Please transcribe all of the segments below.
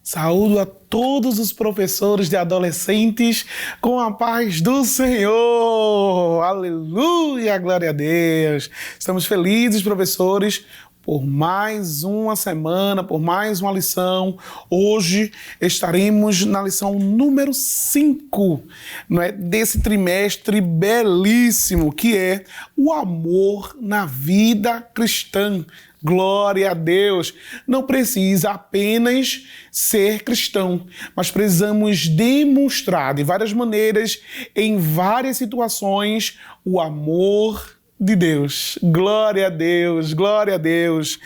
Saúdo a todos os professores de adolescentes com a paz do Senhor. Aleluia, glória a Deus. Estamos felizes, professores, por mais uma semana, por mais uma lição. Hoje estaremos na lição número 5, desse trimestre belíssimo, que é o amor na vida cristã. Glória a Deus! Não precisa apenas ser cristão, mas precisamos demonstrar de várias maneiras, em várias situações, o amor de Deus. Glória a Deus, glória a Deus.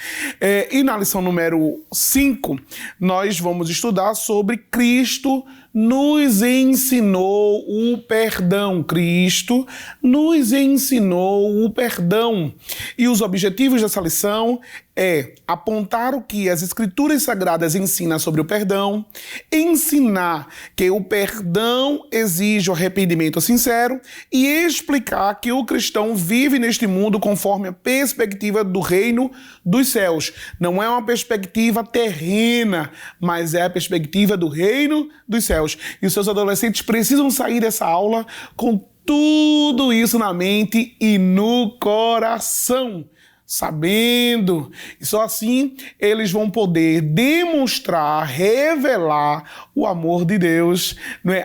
E na lição número 5, nós vamos estudar sobre Cristo nos ensinou o perdão. Cristo nos ensinou o perdão. E os objetivos dessa lição é apontar o que as Escrituras Sagradas ensinam sobre o perdão, ensinar que o perdão exige o arrependimento sincero e explicar que o cristão vive neste mundo conforme a perspectiva do reino dos céus. Não é uma perspectiva terrena, mas é a perspectiva do reino dos céus. E os seus adolescentes precisam sair dessa aula com tudo isso na mente e no coração, sabendo. E só assim eles vão poder demonstrar, revelar o amor de Deus,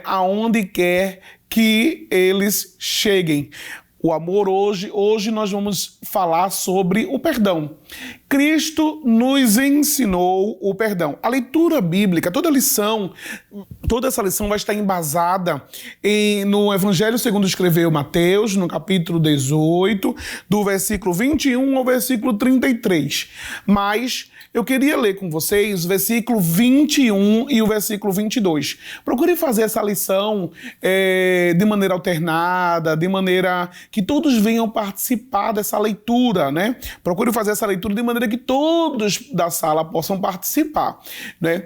aonde quer que eles cheguem. O amor hoje nós vamos falar sobre o perdão. Cristo nos ensinou o perdão. A leitura bíblica, toda essa lição vai estar embasada no Evangelho segundo escreveu Mateus, no capítulo 18, do versículo 21 ao versículo 33. Mas eu queria ler com vocês o versículo 21 e o versículo 22. Procure fazer essa lição de maneira alternada, de maneira que todos venham participar dessa leitura, né? Procure fazer essa leitura de maneira que todos da sala possam participar, né?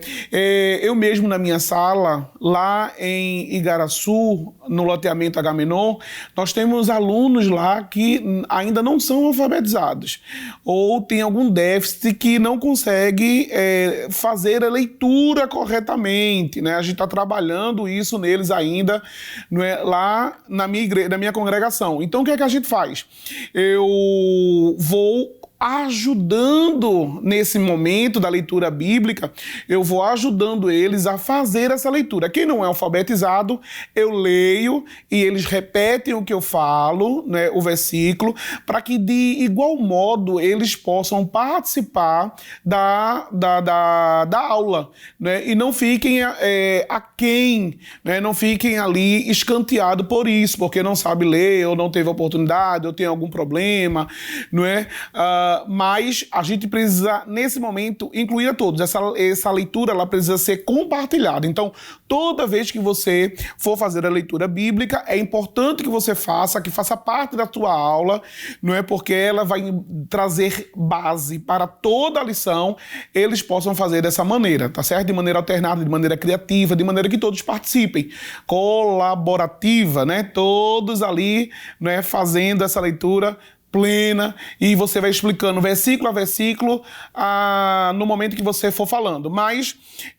Eu mesmo, na minha sala, lá em Igaraçu, no loteamento Agamenon, nós temos alunos lá que ainda não são alfabetizados ou tem algum déficit que não consegue fazer a leitura corretamente, né? A gente está trabalhando isso neles ainda, lá na minha igreja, na minha congregação. Então, o que é que a gente faz? Eu vou ajudando nesse momento da leitura bíblica, eu vou ajudando eles a fazer essa leitura. Quem não é alfabetizado, eu leio e eles repetem o que eu falo, né, o versículo, para que de igual modo eles possam participar da aula, né, e não fiquem aquém, né, não fiquem ali escanteados por isso, porque não sabe ler, ou não teve oportunidade, ou tem algum problema, não é? Mas a gente precisa, nesse momento, incluir a todos. Essa leitura ela precisa ser compartilhada. Então, toda vez que você for fazer a leitura bíblica, é importante que você faça, que faça parte da tua aula, não é? Porque ela vai trazer base para toda a lição, eles possam fazer dessa maneira, tá certo? De maneira alternada, de maneira criativa, de maneira que todos participem, colaborativa, né? Todos ali, né, fazendo essa leitura plena, e você vai explicando versículo a versículo no momento que você for falando. Mas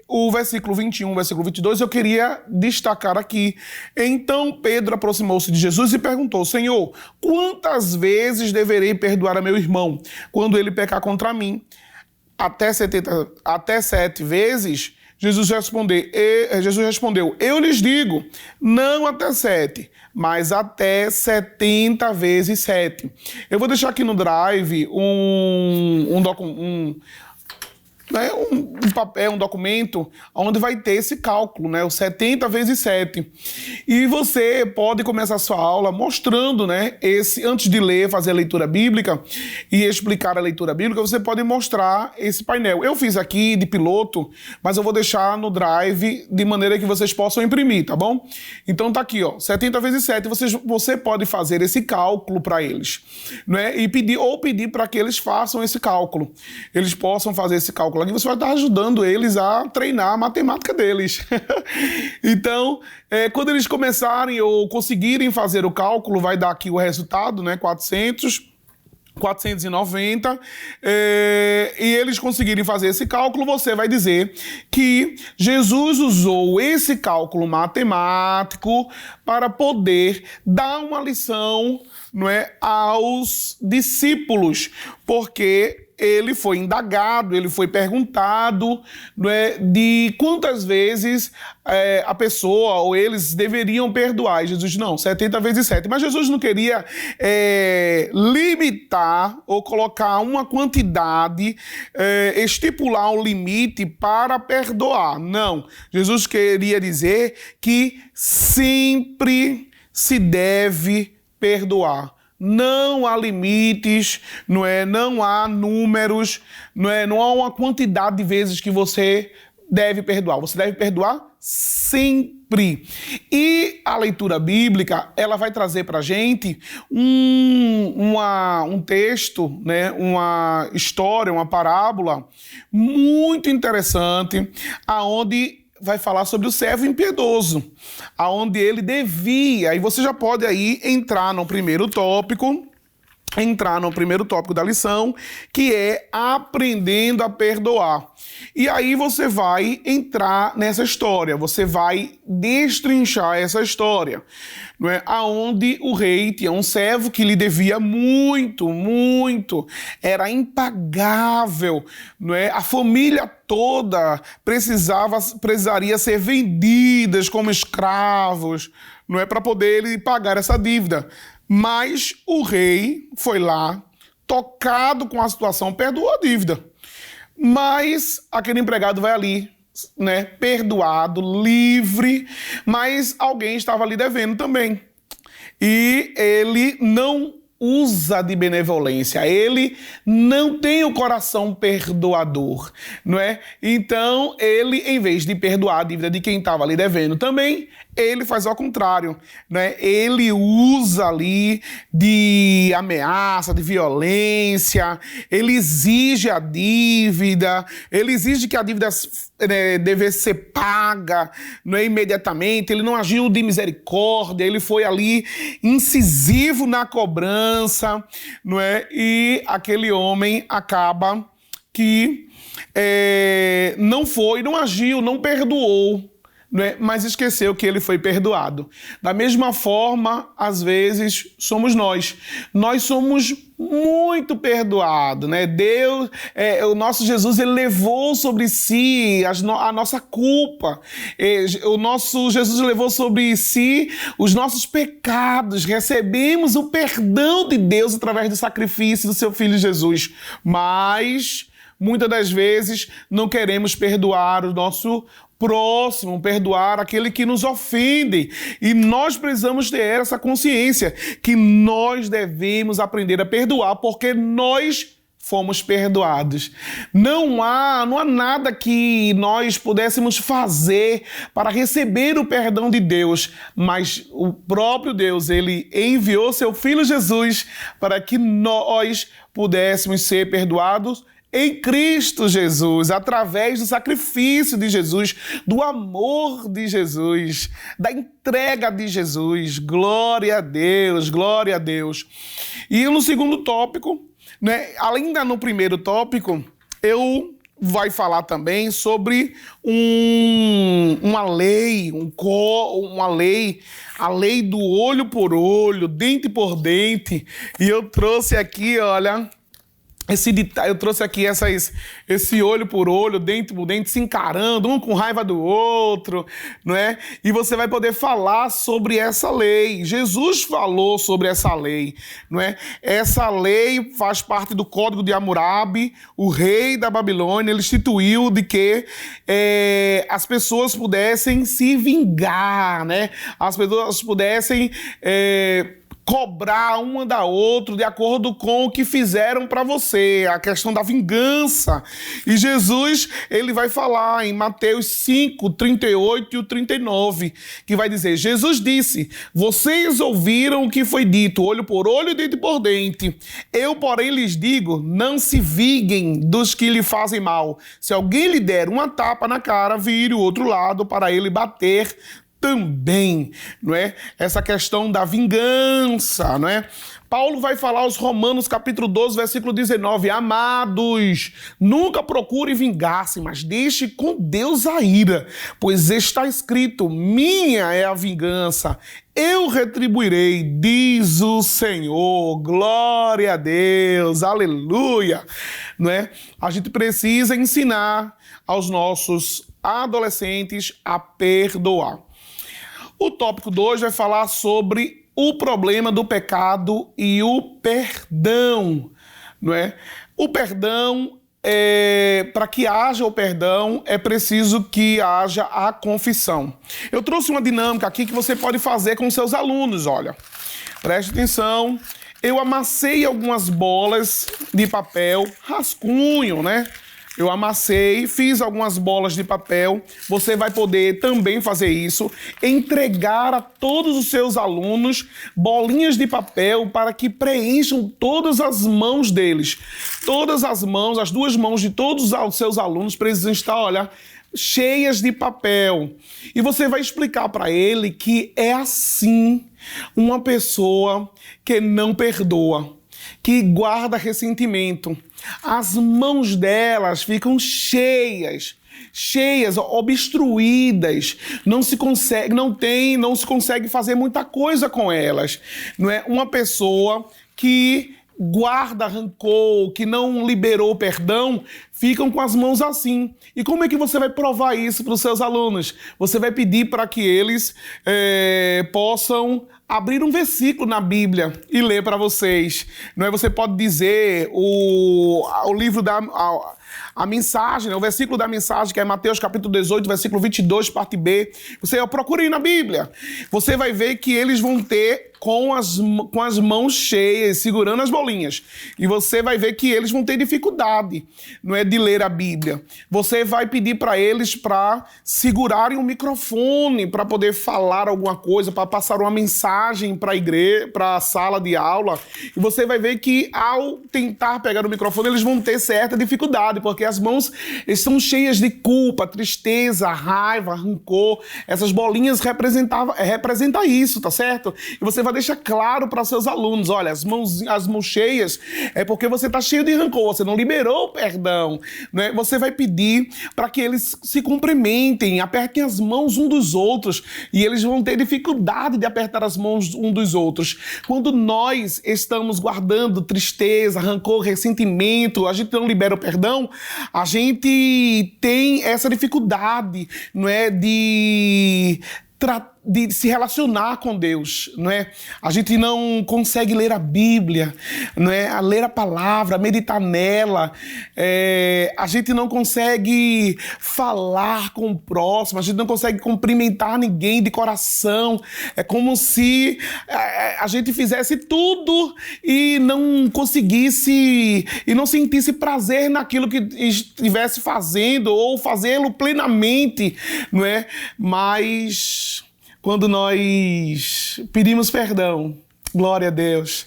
o versículo 21, o versículo 22, eu queria destacar aqui. Então Pedro aproximou-se de Jesus e perguntou: Senhor, quantas vezes deverei perdoar a meu irmão quando ele pecar contra mim? Até 7 vezes? Jesus respondeu, eu lhes digo, não até 7, mas até 70 vezes 7. Eu vou deixar aqui no Drive um documento onde vai ter esse cálculo, né, o 70 vezes 7. E você pode começar a sua aula mostrando, né, antes de ler, fazer a leitura bíblica e explicar a leitura bíblica, você pode mostrar esse painel. Eu fiz aqui de piloto, mas eu vou deixar no Drive de maneira que vocês possam imprimir, tá bom? Então tá aqui, 70 vezes 7, você pode fazer esse cálculo para eles, né, e pedir para que eles façam esse cálculo. Eles possam fazer esse cálculo aqui, você vai estar ajudando eles a treinar a matemática deles. Então, quando eles começarem ou conseguirem fazer o cálculo, vai dar aqui o resultado, né, 400 490, e eles conseguirem fazer esse cálculo, você vai dizer que Jesus usou esse cálculo matemático para poder dar uma lição, não é, aos discípulos, porque ele foi indagado, ele foi perguntado, não é, de quantas vezes a pessoa ou eles deveriam perdoar. E Jesus, não, 70 vezes 7. Mas Jesus não queria limitar ou colocar uma quantidade, estipular um limite para perdoar. Não. Jesus queria dizer que sempre se deve perdoar. Não há limites, não há números, não há uma quantidade de vezes que você deve perdoar. Você deve perdoar sempre. E a leitura bíblica, ela vai trazer para a gente um texto, uma história, uma parábola muito interessante, aonde vai falar sobre o servo impiedoso, aonde ele devia, e você já pode aí entrar no primeiro tópico da lição, que é aprendendo a perdoar. E aí você vai entrar nessa história, você vai destrinchar essa história, aonde o rei tinha um servo que lhe devia muito, era impagável, a família toda precisaria ser vendidas como escravos, para poder ele pagar essa dívida. Mas o rei foi lá, tocado com a situação, perdoou a dívida. Mas aquele empregado vai ali, perdoado, livre, mas alguém estava ali devendo também. E ele não usa de benevolência, ele não tem o coração perdoador, Então, ele, em vez de perdoar a dívida de quem estava ali devendo também, ele faz ao contrário, Ele usa ali de ameaça, de violência, ele exige a dívida, ele exige que a dívida devesse ser paga, imediatamente, ele não agiu de misericórdia, ele foi ali incisivo na cobrança, E aquele homem acaba que não agiu, não perdoou, mas esqueceu que ele foi perdoado. Da mesma forma, às vezes, somos nós. Nós somos muito perdoados, Deus, o nosso Jesus, ele levou sobre si a nossa culpa. O nosso Jesus levou sobre si os nossos pecados. Recebemos o perdão de Deus através do sacrifício do seu Filho Jesus. Mas, muitas das vezes, não queremos perdoar o nosso próximo, perdoar aquele que nos ofende. E nós precisamos ter essa consciência que nós devemos aprender a perdoar, porque nós fomos perdoados. Não há nada que nós pudéssemos fazer para receber o perdão de Deus, mas o próprio Deus, ele enviou seu Filho Jesus para que nós pudéssemos ser perdoados em Cristo Jesus, através do sacrifício de Jesus, do amor de Jesus, da entrega de Jesus. Glória a Deus, glória a Deus. E no segundo tópico, ainda no primeiro tópico, eu vai falar também sobre uma lei, a lei do olho por olho, dente por dente. E eu trouxe aqui, olha, eu trouxe aqui esse olho por olho, dente por dente, se encarando, um com raiva do outro, E você vai poder falar sobre essa lei. Jesus falou sobre essa lei, Essa lei faz parte do Código de Hammurabi. O rei da Babilônia, ele instituiu de que as pessoas pudessem se vingar, As pessoas pudessem cobrar uma da outra de acordo com o que fizeram para você, a questão da vingança. E Jesus, ele vai falar em Mateus 5, 38 e o 39, que vai dizer, Jesus disse, vocês ouviram o que foi dito, olho por olho e dente por dente. Eu, porém, lhes digo, não se vinguem dos que lhe fazem mal. Se alguém lhe der uma tapa na cara, vire o outro lado para ele bater também, não é? Essa questão da vingança, não é? Paulo vai falar aos Romanos, capítulo 12, versículo 19, amados, nunca procure vingar-se, mas deixe com Deus a ira, pois está escrito, minha é a vingança, eu retribuirei, diz o Senhor, glória a Deus, aleluia, não é? A gente precisa ensinar aos nossos adolescentes a perdoar. O tópico 2 vai falar sobre o problema do pecado e o perdão, não é? O perdão, para que haja o perdão, é preciso que haja a confissão. Eu trouxe uma dinâmica aqui que você pode fazer com seus alunos, olha. Preste atenção. Eu amassei algumas bolas de papel, rascunho, né? Eu amassei, fiz algumas bolas de papel. Você vai poder também fazer isso. Entregar a todos os seus alunos bolinhas de papel para que preencham todas as mãos deles. Todas as mãos, as duas mãos de todos os seus alunos precisam estar, olha, cheias de papel. E você vai explicar para ele que é assim uma pessoa que não perdoa, que guarda ressentimento. As mãos delas ficam cheias, obstruídas, não se consegue fazer muita coisa com elas. Não é uma pessoa que guarda rancor, que não liberou perdão, ficam com as mãos assim. E como é que você vai provar isso para os seus alunos? Você vai pedir para que eles possam abrir um versículo na Bíblia e ler para vocês. Não é? Você pode dizer o livro a mensagem, né? O versículo da mensagem, que é Mateus capítulo 18, versículo 22, parte B. Você procure na Bíblia. Você vai ver que eles vão ter com as mãos cheias, segurando as bolinhas. E você vai ver que eles vão ter dificuldade, não é, de ler a Bíblia. Você vai pedir para eles para segurarem o microfone, para poder falar alguma coisa, para passar uma mensagem para a igreja, para a sala de aula. E você vai ver que ao tentar pegar o microfone, eles vão ter certa dificuldade, porque as mãos estão cheias de culpa, tristeza, raiva, rancor. Essas bolinhas representam isso, tá certo? E você vai deixar claro para seus alunos, olha, as mãos cheias é porque você está cheio de rancor, você não liberou o perdão, né? Você vai pedir para que eles se cumprimentem, apertem as mãos um dos outros, e eles vão ter dificuldade de apertar as mãos um dos outros. Quando nós estamos guardando tristeza, rancor, ressentimento, a gente não libera o perdão, a gente tem essa dificuldade, não é, de se relacionar com Deus, não é? A gente não consegue ler a Bíblia, não é? A ler a palavra, meditar nela. A gente não consegue falar com o próximo, a gente não consegue cumprimentar ninguém de coração. É como se a gente fizesse tudo e não conseguisse e não sentisse prazer naquilo que estivesse fazendo ou fazê-lo plenamente, não é? Mas quando nós pedimos perdão, glória a Deus,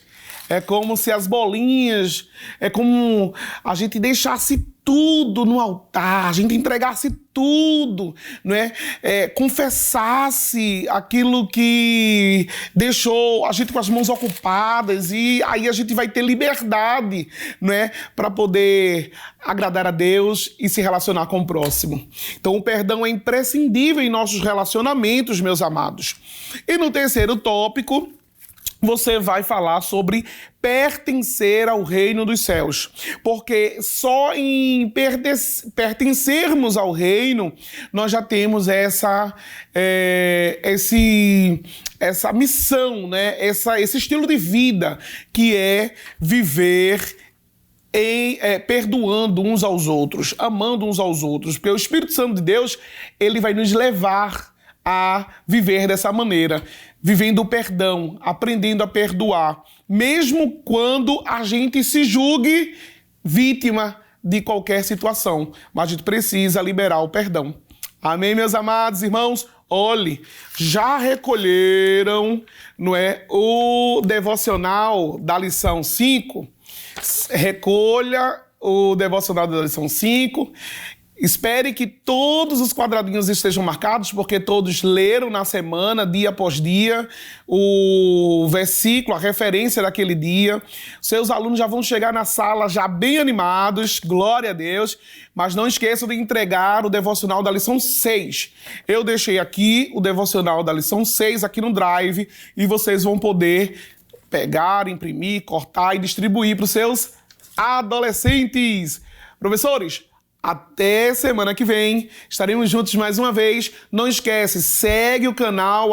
é como se as bolinhas, é como a gente deixasse tudo no altar, a gente entregasse tudo, não é? Confessasse aquilo que deixou a gente com as mãos ocupadas, e aí a gente vai ter liberdade, não é? Para poder agradar a Deus e se relacionar com o próximo. Então o perdão é imprescindível em nossos relacionamentos, meus amados. E no terceiro tópico, você vai falar sobre pertencer ao reino dos céus. Porque só em pertencermos ao reino, nós já temos essa missão, né? Esse estilo de vida que é viver perdoando uns aos outros, amando uns aos outros. Porque o Espírito Santo de Deus, ele vai nos levar a viver dessa maneira, vivendo o perdão, aprendendo a perdoar, mesmo quando a gente se julgue vítima de qualquer situação, mas a gente precisa liberar o perdão. Amém, meus amados irmãos? Olhe, já recolheram, não é, o devocional da lição 5? Recolha o devocional da lição 5. Espere que todos os quadradinhos estejam marcados, porque todos leram na semana, dia após dia, o versículo, a referência daquele dia. Seus alunos já vão chegar na sala já bem animados, glória a Deus, mas não esqueçam de entregar o devocional da lição 6. Eu deixei aqui o devocional da lição 6 aqui no Drive e vocês vão poder pegar, imprimir, cortar e distribuir para os seus adolescentes. Professores, até semana que vem, estaremos juntos mais uma vez. Não esquece, segue o canal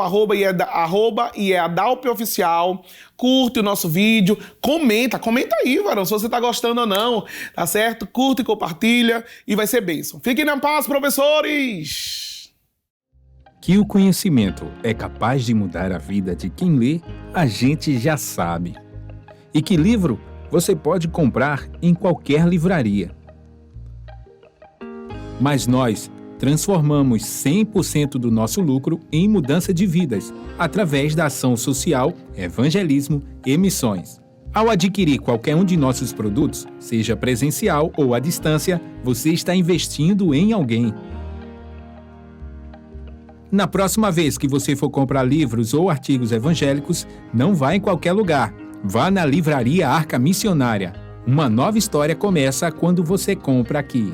@IEADALPOficial, curte o nosso vídeo, comenta aí, varão, se você tá gostando ou não, tá certo? Curte e compartilha e vai ser bênção. Fiquem na paz, professores! Que o conhecimento é capaz de mudar a vida de quem lê, a gente já sabe. E que livro você pode comprar em qualquer livraria. Mas nós transformamos 100% do nosso lucro em mudança de vidas, através da ação social, evangelismo e missões. Ao adquirir qualquer um de nossos produtos, seja presencial ou à distância, você está investindo em alguém. Na próxima vez que você for comprar livros ou artigos evangélicos, não vá em qualquer lugar. Vá na Livraria Arca Missionária. Uma nova história começa quando você compra aqui.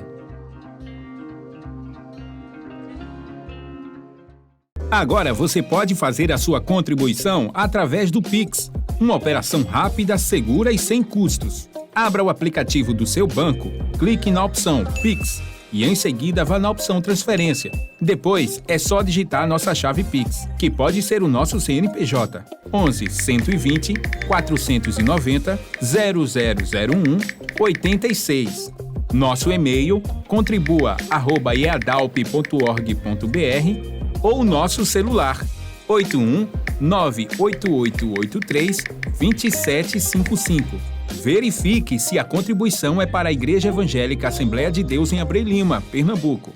Agora você pode fazer a sua contribuição através do Pix, uma operação rápida, segura e sem custos. Abra o aplicativo do seu banco, clique na opção Pix e em seguida vá na opção Transferência. Depois é só digitar nossa chave Pix, que pode ser o nosso CNPJ, 11 120 490 0001 86. Nosso e-mail contribua@eadalp.org.br ou nosso celular 81 98883 2755. Verifique se a contribuição é para a Igreja Evangélica Assembleia de Deus em Abreu Lima, Pernambuco.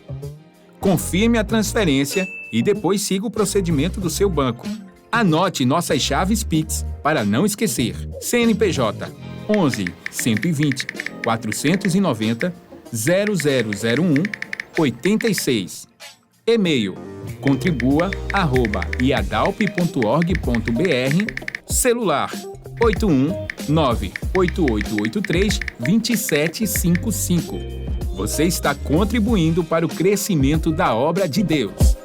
Confirme a transferência e depois siga o procedimento do seu banco. Anote nossas chaves Pix para não esquecer. CNPJ 11 120 490 0001 86. E-mail contribua@iadalp.org.br. Celular 81 98883 2755. Você está contribuindo para o crescimento da obra de Deus.